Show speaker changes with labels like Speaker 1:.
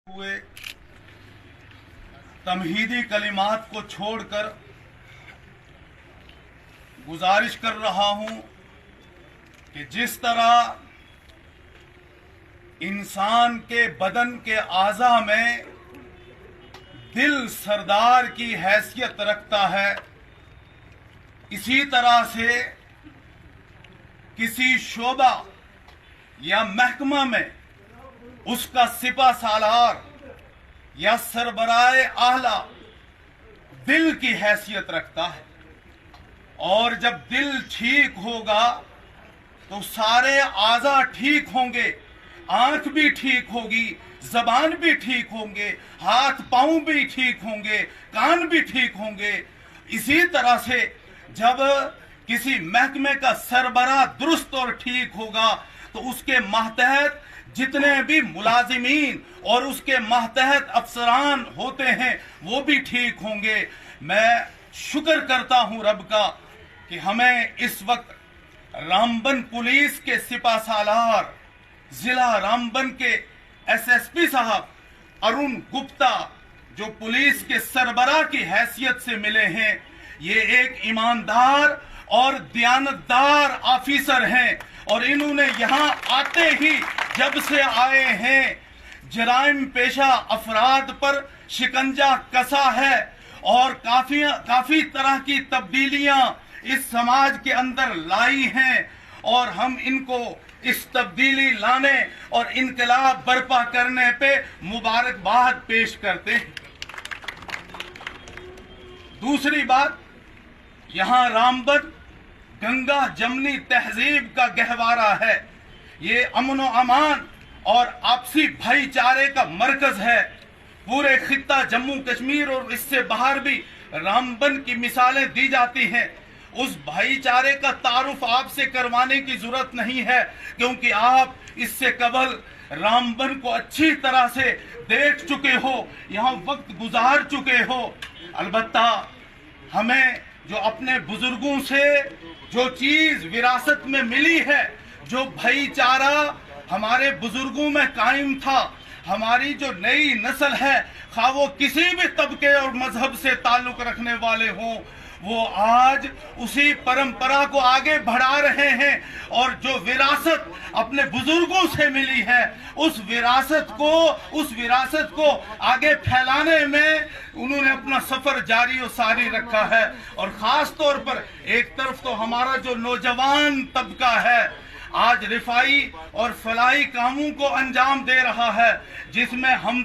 Speaker 1: हुए तमहीदी कलिमात को छोड़कर गुजारिश कर रहा हूं कि जिस तरह इंसान के बदन के आज़ा में दिल सरदार की हैसियत रखता है, इसी तरह से किसी शोबा या महकमा में उसका सिपा सालार या सरबराए आला दिल की हैसियत रखता है। और जब दिल ठीक होगा तो सारे आज़ा ठीक होंगे, आंख भी ठीक होगी, जबान भी ठीक होंगे, हाथ पांव भी ठीक होंगे, कान भी ठीक होंगे। इसी तरह से जब किसी महकमे का सरबरा दुरुस्त और ठीक होगा तो उसके मातहत जितने भी मुलाजिमीन और उसके मातहत अफसरान होते हैं वो भी ठीक होंगे। मैं शुक्र करता हूं रब का कि हमें इस वक्त रामबन पुलिस के सिपा सालार, जिला रामबन के एसएसपी साहब अरुण गुप्ता जो पुलिस के सरबराह की हैसियत से मिले हैं, ये एक ईमानदार और दयानतदार ऑफिसर हैं। और इन्होंने यहाँ आते ही जब से आए हैं जराइम पेशा अफराद पर शिकंजा कसा है और काफी तरह की तब्दीलियां इस समाज के अंदर लाई हैं। और हम इनको इस तब्दीली लाने और इनकलाब बर्पा करने पे मुबारकबाद पेश करते हैं। दूसरी बात, यहाँ रामबन गंगा जमनी तहजीब का गहवारा है। ये अमन व अमान और आपसी भाईचारे का मरकज है। पूरे खित्ता जम्मू कश्मीर और इससे बाहर भी रामबन की मिसालें दी जाती हैं। उस भाईचारे का तारुफ आपसे करवाने की जरूरत नहीं है, क्योंकि आप इससे कबल रामबन को अच्छी तरह से देख चुके हो, यहाँ वक्त गुजार चुके हो। अलबत्ता हमें जो अपने बुजुर्गों से जो चीज विरासत में मिली है, जो भाईचारा हमारे बुजुर्गों में कायम था, हमारी जो नई नस्ल है, खा वो किसी भी तबके और मजहब से ताल्लुक रखने वाले हों, वो आज उसी परंपरा को आगे बढ़ा रहे हैं। और जो विरासत अपने बुजुर्गों से मिली है, उस विरासत को आगे फैलाने में उन्होंने अपना सफर जारी और सारी रखा है। और खास तौर पर एक तरफ तो हमारा जो नौजवान तबका है आज रिफाई और फलाही कामों को अंजाम दे रहा है, जिसमें हम